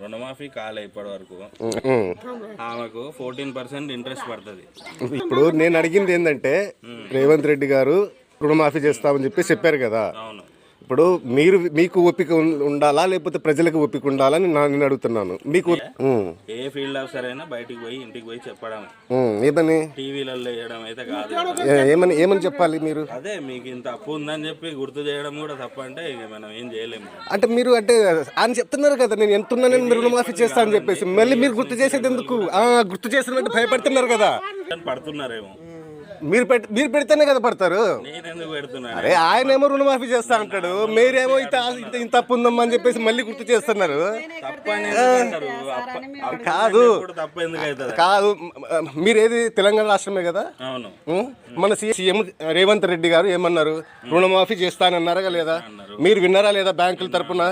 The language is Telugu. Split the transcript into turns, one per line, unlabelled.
రుణమాఫీ కాలే ఇప్పటి వరకు ఆమెకు 14% ఇంట్రెస్ట్ పడుతుంది.
ఇప్పుడు నేను అడిగింది ఏంటంటే రేవంత్ రెడ్డి గారు రుణమాఫీ చేస్తామని చెప్పారు కదా.
అవును.
ఇప్పుడు మీకు ఓపిక ఉండాలా లేకపోతే ప్రజలకు ఓపిక ఉండాలని నేను అడుగుతున్నాను. మీకు
ఏ ఫీల్డ్ ఆఫీసర్ అయినా బయటికి పోయి ఇంటికి పోయి చెప్పడం
ఏమని
టీవీలలో వేయడం అయితే కాదు.
ఏమని చెప్పాలి మీరు?
అదే మీకు ఇంత అప్పు ఉందని చెప్పి గుర్తు చేయడం కూడా తప్ప అంటే ఇక మనం ఏం చేయలేము.
అంటే మీరు అంటే ఆయన చెప్తున్నారు కదా నేను ఎంత ఉన్నా నేను రుణమాఫీ చేస్తా అని చెప్పేసి మళ్ళీ మీరు గుర్తు చేసేది ఎందుకు? గుర్తు చేసినట్టు భయపడుతున్నారు కదా.
పడుతున్నారేమో.
మీరు పెడితేనే కదా పడతారు.
నేనెందుకు పెడుతున్నా?
అరే ఆయనేమో రుణమాఫీ చేస్తా అంటాడు, మీరేమో ఇంత అప్పు ఉందమ్మా అని చెప్పేసి మళ్ళీ గుర్తు చేస్తున్నారు. కాదు కాదు మీరేది తెలంగాణ రాష్ట్రమే కదా.
అవును.
మన సీఎం రేవంత్ రెడ్డి గారు ఏమన్నారు? రుణమాఫీ చేస్తానన్నారా లేదా? మీరు విన్నారా లేదా? బ్యాంకుల తరపున